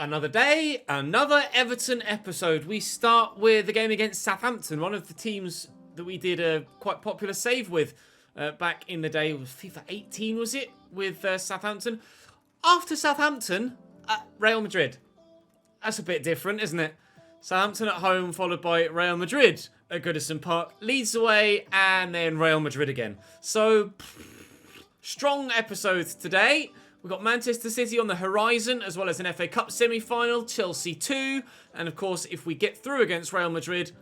Another day, another Everton episode. We start with the game against Southampton, one of the teams that we did a quite popular save with back in the day. It was FIFA 18, was it? With Southampton. After Southampton, Real Madrid. That's a bit different, isn't it? Southampton at home, followed by Real Madrid at Goodison Park. Leeds away, and then Real Madrid again. So, strong episodes today. We've got Manchester City on the horizon, as well as an FA Cup semi-final, Chelsea 2. And of course, if we get through against Real Madrid,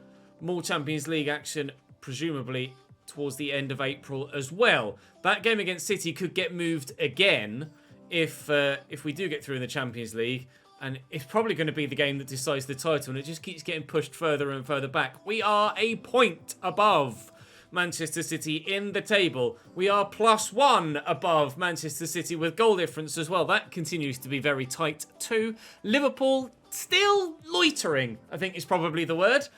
more Champions League action, presumably towards the end of April as well. That game against City could get moved again if we do get through in the Champions League. And it's probably going to be the game that decides the title, and it just keeps getting pushed further and further back. We are a point above Manchester City in the table. We are +1 above Manchester City with goal difference as well. That continues to be very tight too. Liverpool still loitering, I think is probably the word.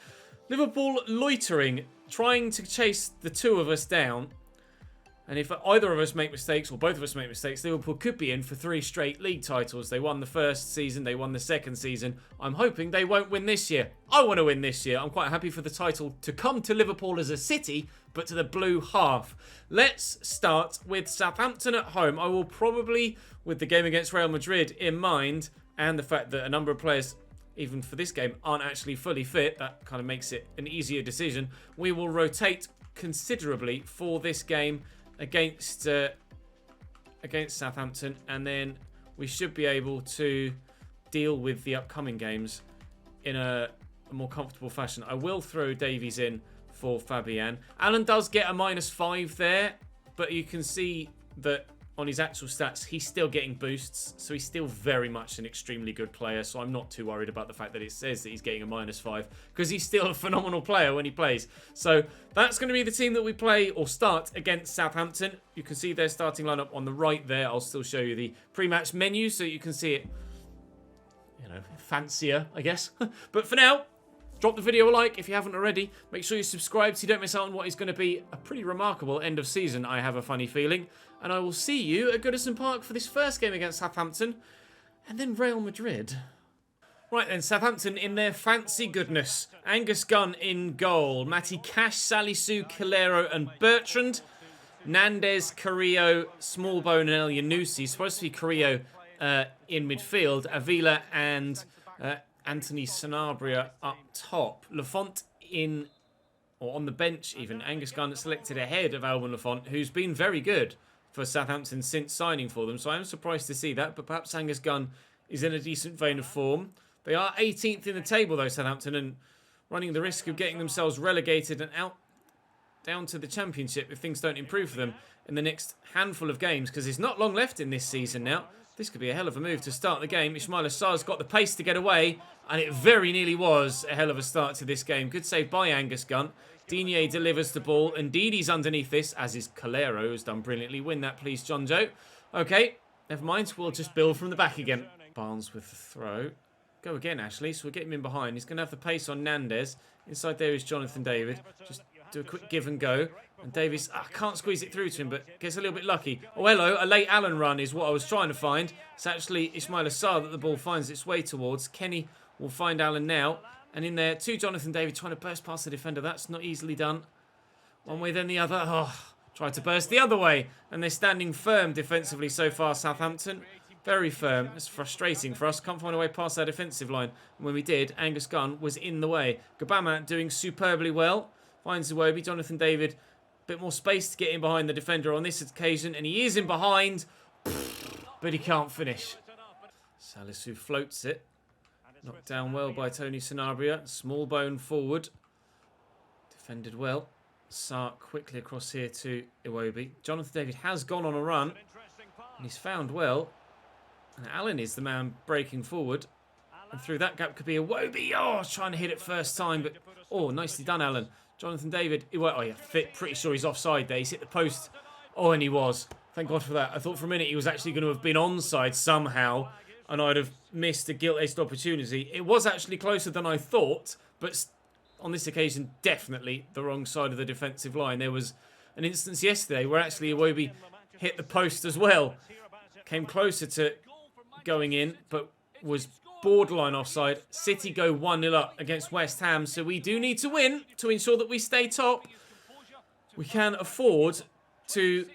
Liverpool loitering, trying to chase the two of us down. And if either of us make mistakes, or both of us make mistakes, Liverpool could be in for 3 straight league titles. They won the first season, they won the second season. I'm hoping they won't win this year. I want to win this year. I'm quite happy for the title to come to Liverpool as a city, but to the blue half. Let's start with Southampton at home. I will probably, with the game against Real Madrid in mind, and the fact that a number of players, even for this game, aren't actually fully fit, that kind of makes it an easier decision. We will rotate considerably for this game against Southampton, and then we should be able to deal with the upcoming games in a more comfortable fashion. I will throw Davies in for Fabian. Alan does get a -5 there, but you can see that on his actual stats, he's still getting boosts, so he's still very much an extremely good player, so I'm not too worried about the fact that it says that he's getting a -5, because he's still a phenomenal player when he plays. So that's going to be the team that we play or start against Southampton. You can see their starting lineup on the right there. I'll still show you the pre-match menu so you can see it, fancier, I guess. But for now, drop the video a like if you haven't already. Make sure you subscribe so you don't miss out on what is going to be a pretty remarkable end of season, I have a funny feeling. And I will see you at Goodison Park for this first game against Southampton. And then Real Madrid. Right then, Southampton in their fancy goodness. Angus Gunn in goal. Matty Cash, Salisu, Calero and Bertrand. Nandez, Carrillo, Smallbone and El Yanusi. Supposed to be Carrillo in midfield. Avila and Anthony Sanabria up top. Lafont on the bench even. Angus Gunn selected ahead of Alban Lafont, who's been very good for Southampton since signing for them. So I am surprised to see that, but perhaps Angus Gunn is in a decent vein of form. They are 18th in the table though, Southampton, and running the risk of getting themselves relegated and out down to the Championship if things don't improve for them in the next handful of games, because there's not long left in this season now. This could be a hell of a move to start the game. Ismail Assar's got the pace to get away, and it very nearly was a hell of a start to this game. Good save by Angus Gunn. Digne delivers the ball. Ndidi's underneath this, as is Calero, who's done brilliantly. Win that, please, John Joe. Okay, never mind. We'll just build from the back again. Barnes with the throw. Go again, Ashley. So we'll get him in behind. He's going to have the pace on Nandez. Inside there is Jonathan David. Just do a quick give and go. And Davies, can't squeeze it through to him, but gets a little bit lucky. Oh, hello. A late Allen run is what I was trying to find. It's actually Ismail Assar that the ball finds its way towards. Kenny will find Allen now. And in there, to Jonathan David trying to burst past the defender. That's not easily done. One way, then the other. Oh, tried to burst the other way. And they're standing firm defensively so far, Southampton. Very firm. It's frustrating for us. Can't find a way past our defensive line. And when we did, Angus Gunn was in the way. Gabama doing superbly well. Finds Iwobi. Jonathan David, a bit more space to get in behind the defender on this occasion. And he is in behind. But he can't finish. Salisu floats it. Knocked down well by Tony Sanabria. Smallbone forward. Defended well. Sark quickly across here to Iwobi. Jonathan David has gone on a run. And he's found well. And Allen is the man breaking forward. And through that gap could be Iwobi. Oh, trying to hit it first time. But, oh, nicely done, Allen. Jonathan David. Oh, yeah, pretty sure he's offside there. He's hit the post. Oh, and he was. Thank God for that. I thought for a minute he was actually going to have been onside somehow. And I'd have missed a gilt-edged opportunity. It was actually closer than I thought, but on this occasion, definitely the wrong side of the defensive line. There was an instance yesterday where actually Iwobi hit the post as well. Came closer to going in, but was borderline offside. City go 1-0 up against West Ham, so we do need to win to ensure that we stay top. We can afford to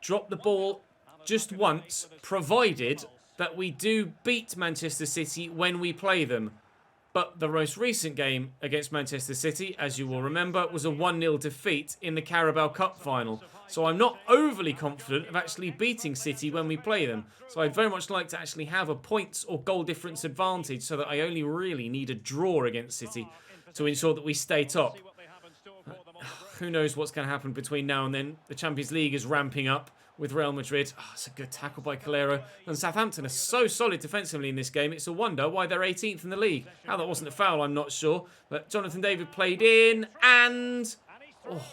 drop the ball just once, provided that we do beat Manchester City when we play them. But the most recent game against Manchester City, as you will remember, was a 1-0 defeat in the Carabao Cup final. So I'm not overly confident of actually beating City when we play them. So I'd very much like to actually have a points or goal difference advantage so that I only really need a draw against City to ensure that we stay top. Who knows what's going to happen between now and then. The Champions League is ramping up with Real Madrid. Oh, it's a good tackle by Calero. And Southampton are so solid defensively in this game. It's a wonder why they're 18th in the league. How that wasn't a foul, I'm not sure. But Jonathan David played in and... Oh,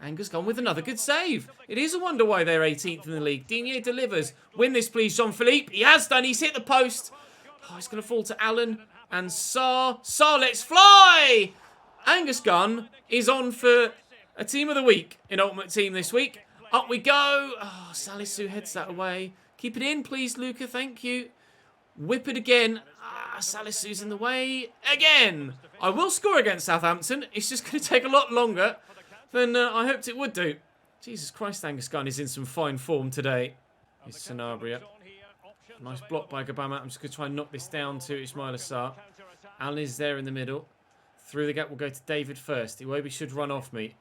Anger's gone with another good save. It is a wonder why they're 18th in the league. Digne delivers. Win this, please, Jean-Philippe. He has done. He's hit the post. Oh, it's going to fall to Allen and Sarr. Sarr, let's fly! Angus Gunn is on for a team of the week in Ultimate Team this week. Up we go. Oh, Salisu heads that away. Keep it in, please, Luca. Thank you. Whip it again. Ah, Salisu's in the way. Again. I will score against Southampton. It's just going to take a lot longer than I hoped it would do. Jesus Christ, Angus Gunn is in some fine form today. It's Sanabria. Nice block by Gabama. I'm just going to try and knock this down to Ismail Assar. Allen is there in the middle. Through the gap, we'll go to David first. Iwobi should run off me.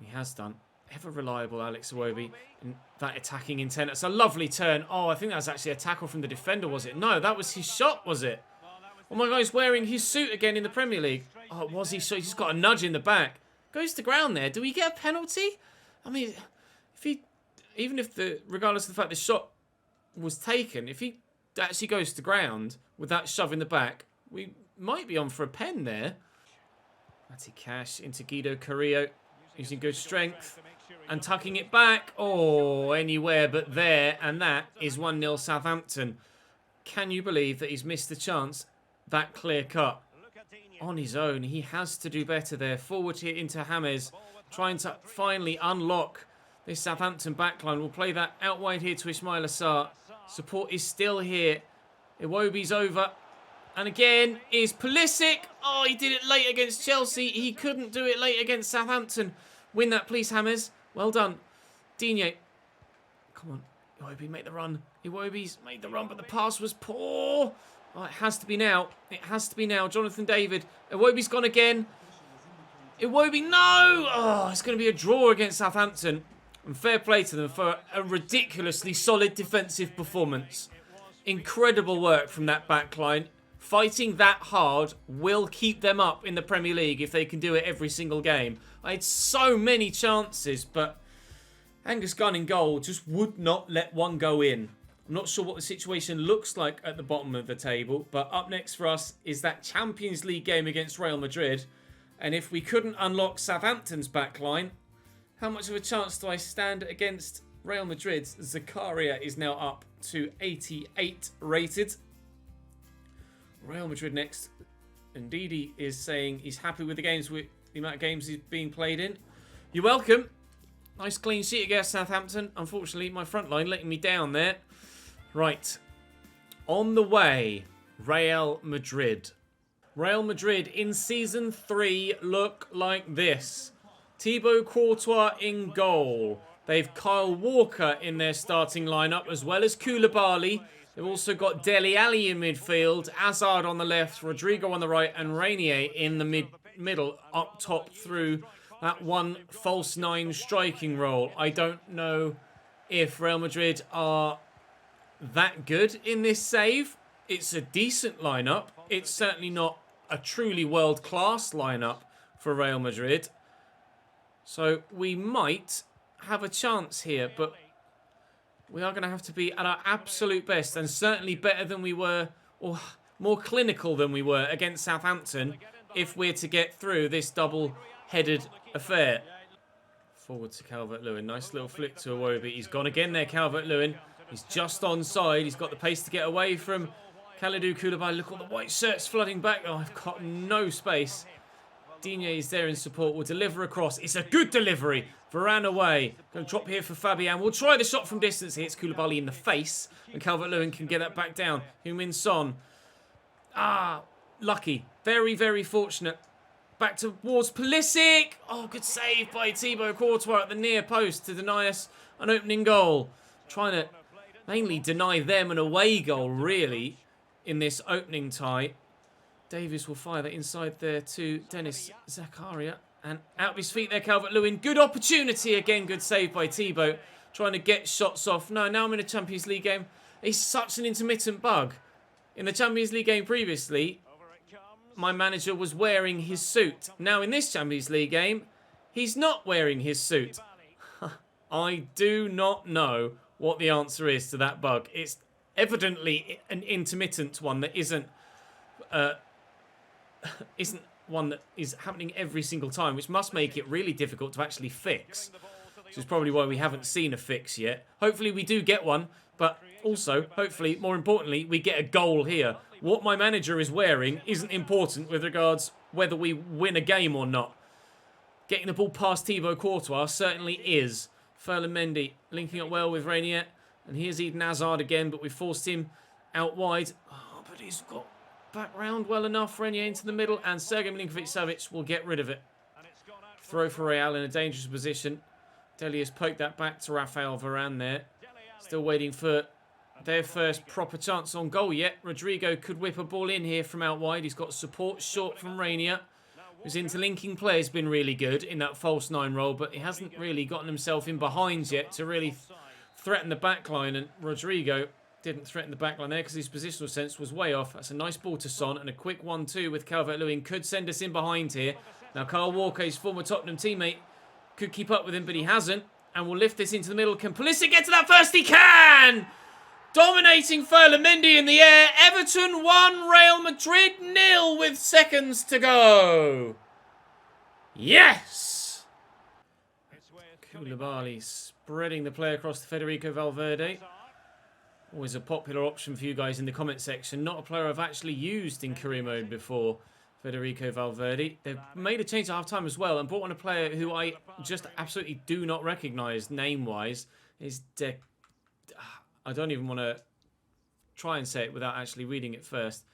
He has done. Ever reliable, Alex Iwobi. And that attacking intent. It's a lovely turn. Oh, I think that was actually a tackle from the defender, was it? No, that was his shot, was it? Oh my God, he's wearing his suit again in the Premier League. Oh, was he? So he's just got a nudge in the back. Goes to ground there. Do we get a penalty? I mean, regardless of the fact the shot was taken, if he actually goes to ground with that shove in the back, we might be on for a pen there. Matty Cash into Guido Carrillo, using good strength and tucking it back. Oh, anywhere but there. And that is 1-0 Southampton. Can you believe that he's missed the chance that clear cut? On his own, he has to do better there. Forward here into James, trying to finally unlock this Southampton backline. We'll play that out wide here to Ismail Assar. Support is still here. Iwobi's over. And again is Pulisic. Oh, he did it late against Chelsea. He couldn't do it late against Southampton. Win that, please, James. Well done. Digne. Come on. Iwobi, make the run. Iwobi's made the run, but the pass was poor. Oh, it has to be now. It has to be now. Jonathan David. Iwobi's gone again. Iwobi, no! Oh, it's going to be a draw against Southampton. And fair play to them for a ridiculously solid defensive performance. Incredible work from that back line. Fighting that hard will keep them up in the Premier League if they can do it every single game. I had so many chances, but Angus Gunn in goal just would not let one go in. I'm not sure what the situation looks like at the bottom of the table, but up next for us is that Champions League game against Real Madrid. And if we couldn't unlock Southampton's backline, how much of a chance do I stand against Real Madrid? Zakaria is now up to 88 rated. Real Madrid next. Ndidi is saying he's happy with the amount of games he's being played in. You're welcome. Nice clean sheet against Southampton. Unfortunately, my front line letting me down there. Right. On the way, Real Madrid. Real Madrid in Season 3 look like this. Thibaut Courtois in goal. They've Kyle Walker in their starting lineup, as well as Koulibaly. They've also got Dele Alli in midfield, Hazard on the left, Rodrigo on the right, and Renier in the middle, up top through that one false nine striking role. I don't know if Real Madrid are that good in this save. It's a decent lineup. It's certainly not a truly world-class lineup for Real Madrid. So we might have a chance here, but we are going to have to be at our absolute best, and certainly better than we were, or more clinical than we were against Southampton, if we're to get through this double-headed affair. Forward to Calvert-Lewin. Nice little flick to Iwobi. He's gone again there, Calvert-Lewin. He's just onside. He's got the pace to get away from Kalidou Koulibaly. Look at the white shirts flooding back. Oh, I've got no space. Digne is there in support. Will deliver across. It's a good delivery. Varane away. Going to drop here for Fabian. We'll try the shot from distance. Hits Koulibaly in the face. And Calvert-Lewin can get that back down. Heung-min Son. Lucky. Very, very fortunate. Back towards Pulisic. Oh, good save by Thibaut Courtois at the near post to deny us an opening goal. Trying to mainly deny them an away goal, really, in this opening tie. Davies will fire that inside there to Dennis Zakaria. And out of his feet there, Calvert-Lewin. Good opportunity again. Good save by Thibaut. Trying to get shots off. No, now I'm in a Champions League game. He's such an intermittent bug. In the Champions League game previously, my manager was wearing his suit. Now in this Champions League game, he's not wearing his suit. I do not know what the answer is to that bug. It's evidently an intermittent one that isn't one that is happening every single time, which must make it really difficult to actually fix. Which is probably why we haven't seen a fix yet. Hopefully we do get one, but also, hopefully, more importantly, we get a goal here. What my manager is wearing isn't important with regards whether we win a game or not. Getting the ball past Thibaut Courtois certainly is. Ferland Mendy linking up well with Rainier. And here's Eden Hazard again, but we forced him out wide. Oh, but he's got back round well enough. Rainier into the middle, and Sergej Milinkovic-Savic will get rid of it. Throw for Real in a dangerous position. Dele has poked that back to Rafael Varane there. Still waiting for their first proper chance on goal yet. Rodrigo could whip a ball in here from out wide. He's got support short from Rainier, whose interlinking play has been really good in that false nine role, but he hasn't really gotten himself in behind yet to really threaten the back line. And Rodrigo didn't threaten the back line there because his positional sense was way off. That's a nice ball to Son, and a quick 1-2 with Calvert-Lewin could send us in behind here. Now Kyle Walker, his former Tottenham teammate, could keep up with him, but he hasn't. And we'll lift this into the middle. Can Pulisic get to that first? He can! Dominating Ferland Mendy in the air. Everton 1, Real Madrid 0 with seconds to go. Yes! Koulibaly spreading the play across to Federico Valverde. Always a popular option for you guys in the comment section. Not a player I've actually used in career mode before. Federico Valverde. They've made a change at half-time as well and brought on a player who I just absolutely do not recognise name-wise. I don't even want to try and say it without actually reading it first.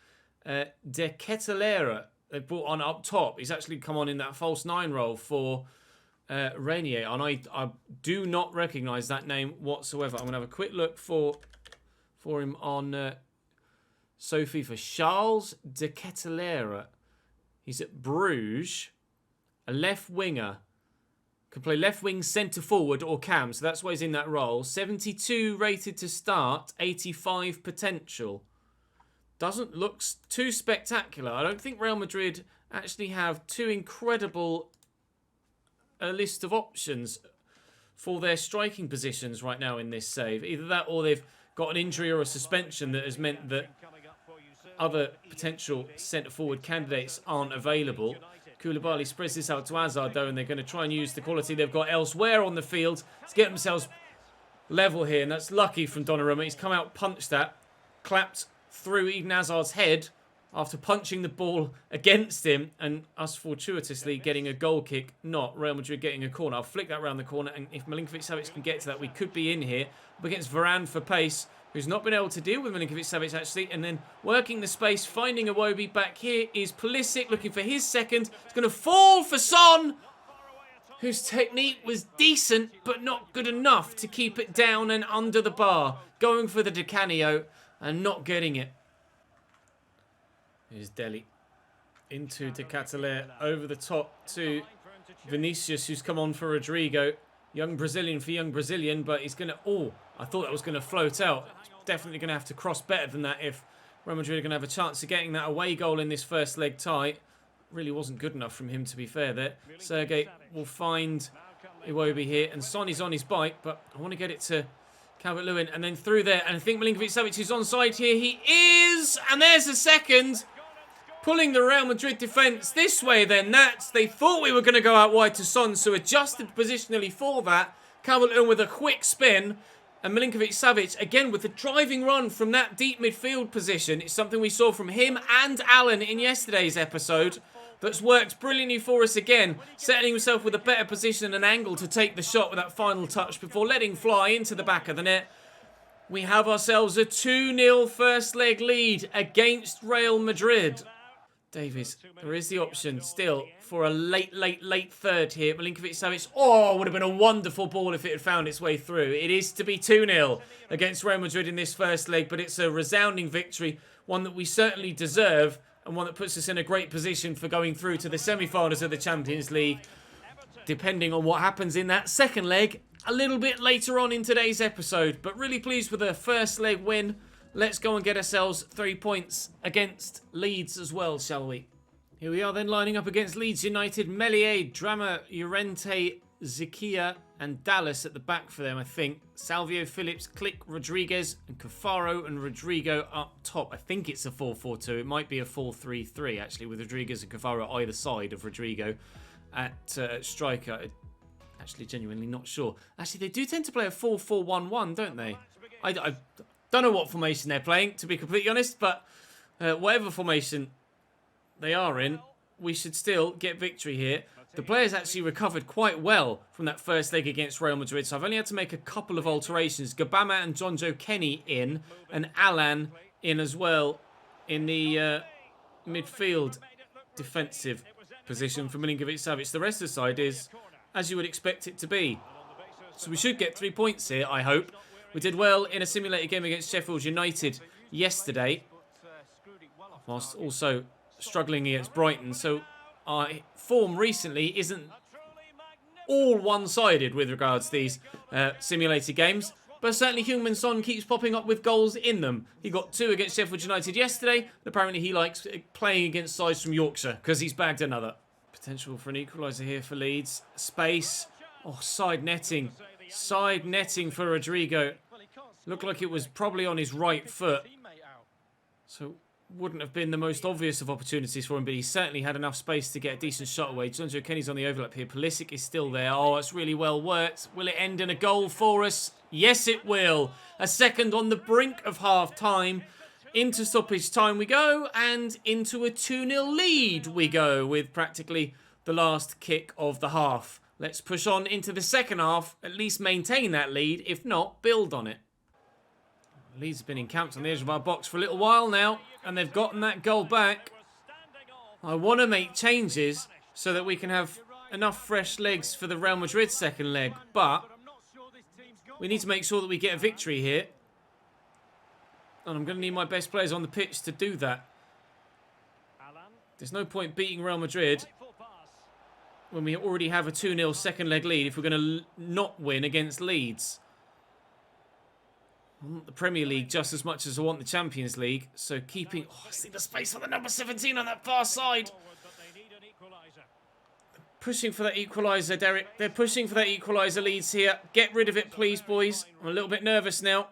De Ketelaere, they brought on up top. He's actually come on in that false nine role for Rainier, and I do not recognise that name whatsoever. I'm going to have a quick look for him on Sophie for Charles De Ketelaere. He's at Bruges, a left winger. Can play left wing, centre forward or cam. So that's why he's in that role. 72 rated to start, 85 potential. Doesn't look too spectacular. I don't think Real Madrid actually have too incredible a list of options for their striking positions right now in this save. Either that or they've got an injury or a suspension that has meant that other potential centre-forward candidates aren't available. Koulibaly spreads this out to Hazard, though, and they're going to try and use the quality they've got elsewhere on the field to get themselves level here, and that's lucky from Donnarumma. He's come out, punched that, clapped through Eden Hazard's head after punching the ball against him, and us fortuitously getting a goal kick, not Real Madrid getting a corner. I'll flick that around the corner, and if Milinkovic-Savic can get to that, we could be in here. Up against Varane for pace, who's not been able to deal with Milinkovic-Savic, actually, and then working the space, finding Iwobi. Back here is Pulisic, looking for his second. It's going to fall for Son, whose technique was decent, but not good enough to keep it down and under the bar. Going for the Di Canio and not getting it. Here's Dele into De Ketelaere, over the top to Vinicius, who's come on for Rodrigo. Young Brazilian for young Brazilian, but he's going to... Oh, I thought that was going to float out. Definitely going to have to cross better than that if Real Madrid are going to have a chance of getting that away goal in this first leg tie. Really wasn't good enough from him, to be fair there. Sergej will find Iwobi here, and Son is on his bike, but I want to get it to Calvert-Lewin, and then through there, and I think Milinkovic-Savic is onside here. He is, and there's the second. Pulling the Real Madrid defence this way then. They thought we were going to go out wide to Son, so adjusted positionally for that. Calvert-Lewin with a quick spin. And Milinkovic-Savic, again, with the driving run from that deep midfield position. It's something we saw from him and Allen in yesterday's episode. That's worked brilliantly for us again. Setting himself with a better position and angle to take the shot with that final touch before letting fly into the back of the net. We have ourselves a 2-0 first leg lead against Real Madrid. Davies, there is the option still for a late third here. Milinkovic-Savic. Oh, would have been a wonderful ball if it had found its way through. It is to be 2-0 against Real Madrid in this first leg, but it's a resounding victory, one that we certainly deserve, and one that puts us in a great position for going through to the semi-finals of the Champions League, depending on what happens in that second leg a little bit later on in today's episode. But really pleased with the first leg win. Let's go and get ourselves 3 points against Leeds as well, shall we? Here we are then lining up against Leeds United. Melier, Drama, Llorente, Zikia and Dallas at the back for them, I think. Salvio, Phillips, Click, Rodriguez and Cafaro and Rodrigo up top. I think it's a 4-4-2. It might be a 4-3-3 actually, with Rodriguez and Cafaro either side of Rodrigo at striker. Actually, genuinely not sure. Actually, they do tend to play a 4-4-1-1, don't they? I don't know what formation they're playing, to be completely honest, but whatever formation they are in, we should still get victory here. The players actually recovered quite well from that first leg against Real Madrid, so I've only had to make a couple of alterations. Gabama and John Joe Kenny in, and Alan in as well in the midfield defensive position for Milinkovic-Savic. The rest of the side is as you would expect it to be. So we should get 3 points here, I hope. We did well in a simulated game against Sheffield United yesterday, whilst also struggling against Brighton. So our form recently isn't all one-sided with regards to these simulated games, but certainly Heung-min Son keeps popping up with goals in them. He got 2 against Sheffield United yesterday, and apparently he likes playing against sides from Yorkshire because he's bagged another. Potential for an equaliser here for Leeds. Space. Oh, side netting. Side netting for Rodrigo. Looked like it was probably on his right foot. So wouldn't have been the most obvious of opportunities for him, but he certainly had enough space to get a decent shot away. John Joe Kenny's on the overlap here. Pulisic is still there. Oh, it's really well worked. Will it end in a goal for us? Yes, it will. A second on the brink of half-time. Into stoppage time we go, and into a 2-0 lead we go with practically the last kick of the half. Let's push on into the second half, at least maintain that lead, if not, build on it. Leeds have been encamped on the edge of our box for a little while now, and they've gotten that goal back. I want to make changes so that we can have enough fresh legs for the Real Madrid second leg, but we need to make sure that we get a victory here. And I'm going to need my best players on the pitch to do that. There's no point beating Real Madrid when we already have a 2-0 second leg lead if we're going to not win against Leeds. I want the Premier League just as much as I want the Champions League. So keeping... Oh, I see the space for the number 17 on that far side. Pushing for that equaliser, Derek. They're pushing for that equaliser, Leeds here. Get rid of it, please, boys. I'm a little bit nervous now.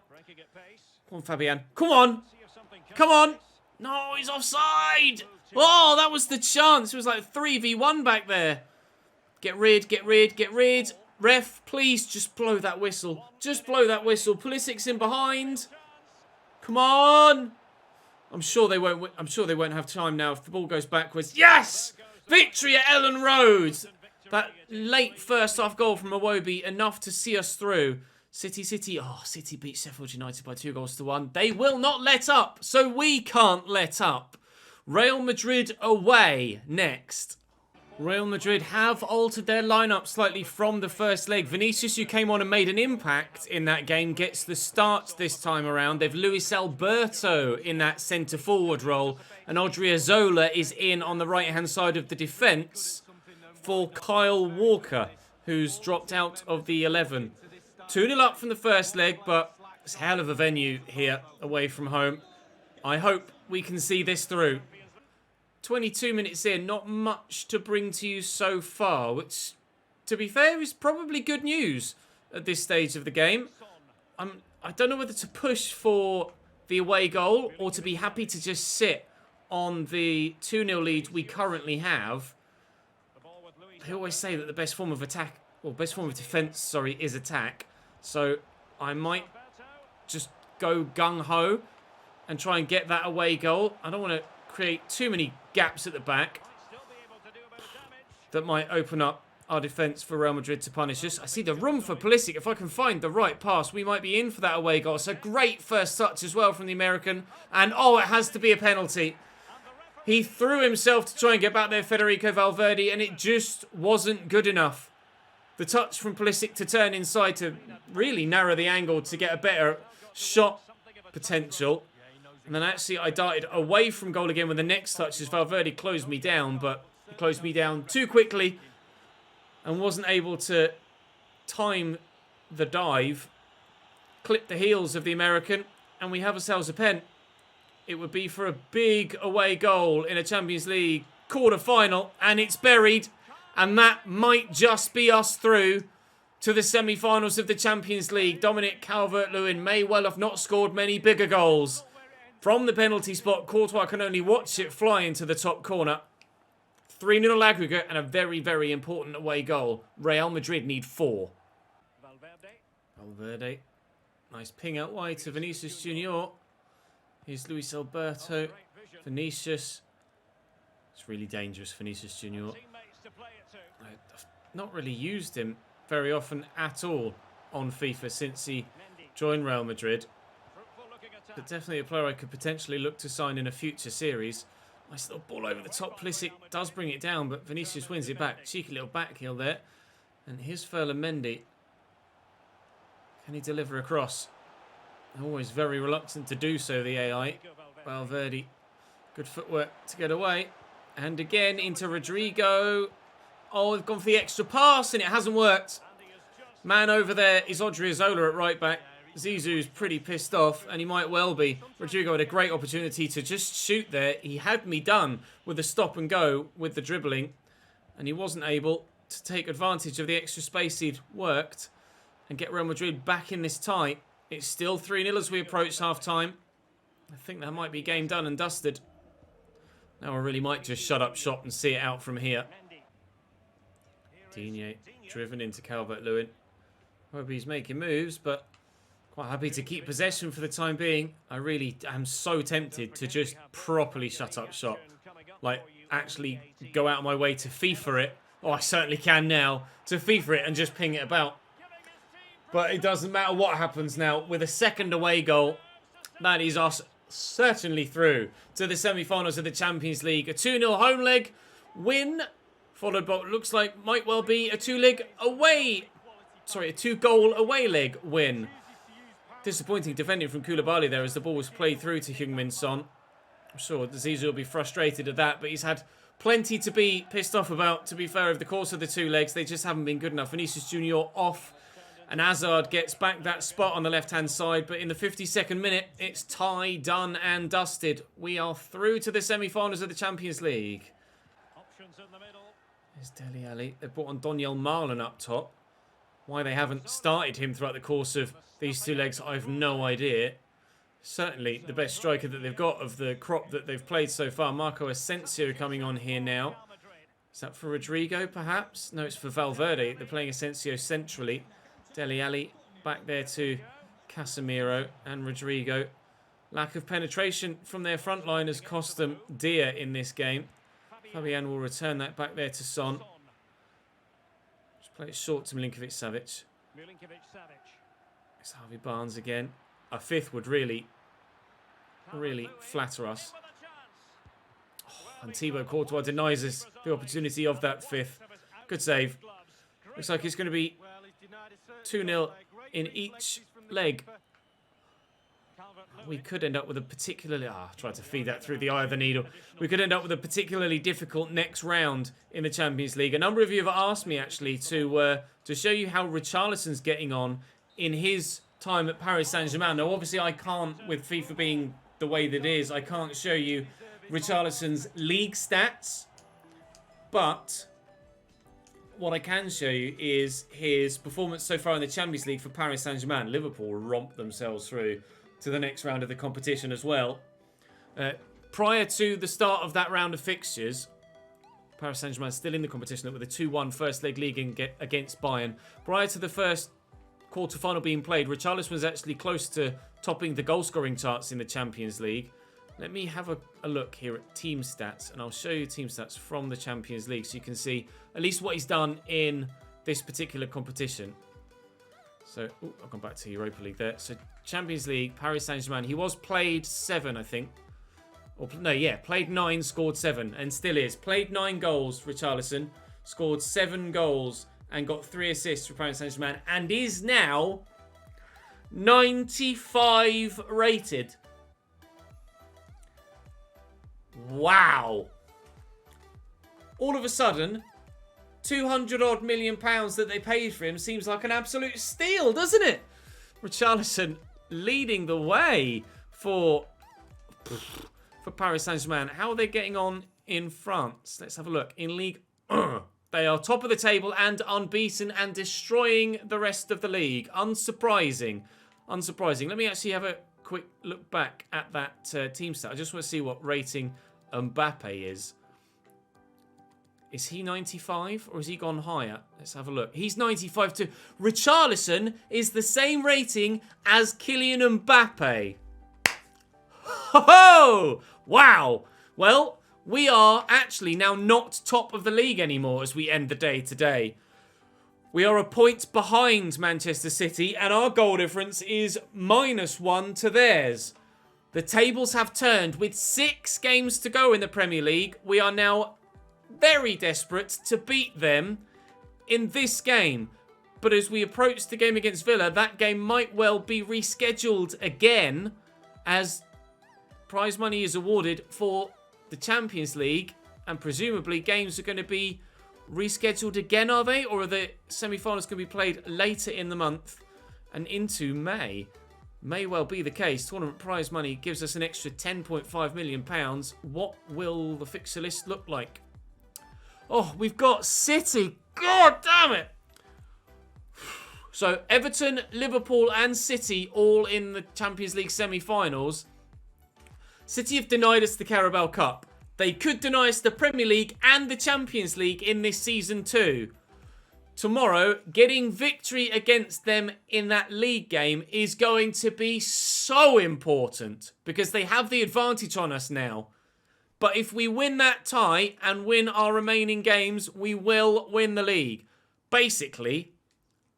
Come on, Fabian. Come on. Come on. No, he's offside. Oh, that was the chance. It was like 3v1 back there. Get rid, get rid, get rid. Ref, please just blow that whistle. Just blow that whistle. Pulisic's in behind. Come on. I'm sure they won't have time now if the ball goes backwards. Yes! Victory at Ellen Road. That late first half goal from Iwobi, enough to see us through. City. Oh, City beat Sheffield United by 2-1. They will not let up, so we can't let up. Real Madrid away next. Real Madrid have altered their lineup slightly from the first leg. Vinicius, who came on and made an impact in that game, gets the start this time around. They've Luis Alberto in that centre-forward role, and Odriozola is in on the right-hand side of the defence for Kyle Walker, who's dropped out of the 11. 2-0 up from the first leg, but it's a hell of a venue here away from home. I hope we can see this through. 22 minutes in, not much to bring to you so far, which, to be fair, is probably good news at this stage of the game. I don't know whether to push for the away goal or to be happy to just sit on the 2-0 lead we currently have. They always say that the best form of attack, or best form of defence, sorry, is attack. So I might just go gung-ho and try and get that away goal. I don't want to create too many gaps at the back that might open up our defence for Real Madrid to punish us. I see the room for Pulisic. If I can find the right pass, we might be in for that away goal. So great first touch as well from the American. And oh, it has to be a penalty. He threw himself to try and get back there, Federico Valverde, and it just wasn't good enough. The touch from Pulisic to turn inside to really narrow the angle to get a better shot potential. And then actually I darted away from goal again with the next touch as Valverde closed me down, but he closed me down too quickly and wasn't able to time the dive. Clipped the heels of the American, and we have ourselves a pen. It would be for a big away goal in a Champions League quarter-final, and it's buried. And that might just be us through to the semi-finals of the Champions League. Dominic Calvert-Lewin may well have not scored many bigger goals. From the penalty spot, Courtois can only watch it fly into the top corner. 3-0 aggregate and a very, very important away goal. Real Madrid need 4. Valverde. Nice ping out wide to Vinicius Junior. Here's Luis Alberto. Vinicius. It's really dangerous, Vinicius Junior. I've not really used him very often at all on FIFA since he joined Real Madrid. But definitely a player I could potentially look to sign in a future series. Nice little ball over the top. Pulisic does bring it down, but Vinicius wins it back. Cheeky little back heel there. And here's Ferland Mendy. Can he deliver across? Always very reluctant to do so, the AI. Valverde. Good footwork to get away. And again into Rodrigo. Oh, they've gone for the extra pass and it hasn't worked. Man over there is Odriozola at right back. Zizou's pretty pissed off, and he might well be. Rodrigo had a great opportunity to just shoot there. He had me done with the stop and go with the dribbling, and he wasn't able to take advantage of the extra space he'd worked and get Real Madrid back in this tie. It's still 3-0 as we approach half-time. I think that might be game done and dusted. Now I really might just shut up shop and see it out from here. Digne driven into Calvert-Lewin. Hope he's making moves, but quite happy to keep possession for the time being. I really am so tempted to just properly shut up shop. Like, actually go out of my way to FIFA it. Oh, I certainly can now. To FIFA it and just ping it about. But it doesn't matter what happens now. With a second away goal, that is us certainly through to the semi-finals of the Champions League. A 2-0 home leg win, followed by what looks like might well be a 2-goal away leg win. Disappointing defending from Koulibaly there as the ball was played through to Heung-min Son. I'm sure Zizou will be frustrated at that, but he's had plenty to be pissed off about, to be fair, over the course of the 2 legs. They just haven't been good enough. Vinicius Junior off, and Hazard gets back that spot on the left-hand side, but in the 52nd minute, it's tie, done and dusted. We are through to the semi-finals of the Champions League. There's Dele Alli. They've brought on Daniel Marlon up top. Why they haven't started him throughout the course of these 2 legs, I have no idea. Certainly the best striker that they've got of the crop that they've played so far. Marco Asensio coming on here now. Is that for Rodrigo, perhaps? No, it's for Valverde. They're playing Asensio centrally. Dele Alli back there to Casemiro and Rodrigo. Lack of penetration from their front line has cost them dear in this game. Fabian will return that back there to Son. Just play it short to Milinkovic-Savic. It's Harvey Barnes again. A 5th would really flatter us. Oh, and Thibaut Courtois denies us the opportunity of that 5th. Good save. Looks like it's going to be 2-0 in each leg. We could end up with a particularly... tried to feed that through the eye of the needle. We could end up with a particularly difficult next round in the Champions League. A number of you have asked me, actually, to show you how Richarlison's getting on in his time at Paris Saint-Germain. Now, obviously, I can't, with FIFA being the way that it is, I can't show you Richarlison's league stats. But what I can show you is his performance so far in the Champions League for Paris Saint-Germain. Liverpool romped themselves through to the next round of the competition as well. Prior to the start of that round of fixtures, Paris Saint-Germain still in the competition with a 2-1 first leg league against Bayern. Prior to the first quarter-final being played, Richarlison was actually close to topping the goal-scoring charts in the Champions League. Let me have a look here at team stats, and I'll show you team stats from the Champions League so you can see at least what he's done in this particular competition. So, I'll come back to Europa League there. So, Champions League, Paris Saint-Germain. He was played 7, I think. Or, no, yeah, played 9, scored 7, and still is. Played 9 goals, Richarlison. Scored 7 goals and got 3 assists for Paris Saint-Germain. And is now 95 rated. Wow. All of a sudden, 200 odd million pounds that they paid for him seems like an absolute steal, doesn't it? Richarlison leading the way for Paris Saint-Germain. How are they getting on in France? Let's have a look. In League, they are top of the table and unbeaten and destroying the rest of the league. Unsurprising. Unsurprising. Let me actually have a quick look back at that team stat. I just want to see what rating Mbappe is. Is he 95 or has he gone higher? Let's have a look. He's 95 too. Richarlison is the same rating as Kylian Mbappe. Ho-ho! Wow. Well, we are actually now not top of the league anymore as we end the day today. We are a point behind Manchester City and our goal difference is -1 to theirs. The tables have turned. With 6 games to go in the Premier League, we are now very desperate to beat them in this game. But as we approach the game against Villa, that game might well be rescheduled again as prize money is awarded for the Champions League and presumably games are going to be rescheduled again, are they? Or are the semi-finals going to be played later in the month and into May? May well be the case. Tournament prize money gives us an extra £10.5 million. What will the fixture list look like? Oh, we've got City. God damn it. So, Everton, Liverpool and City all in the Champions League semi-finals. City have denied us the Carabao Cup. They could deny us the Premier League and the Champions League in this season too. Tomorrow, getting victory against them in that league game is going to be so important because they have the advantage on us now. But if we win that tie and win our remaining games, we will win the league. Basically,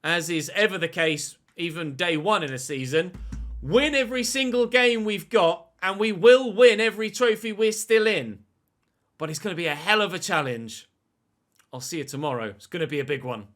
as is ever the case, even day 1 in a season, win every single game we've got and we will win every trophy we're still in. But it's going to be a hell of a challenge. I'll see you tomorrow. It's going to be a big one.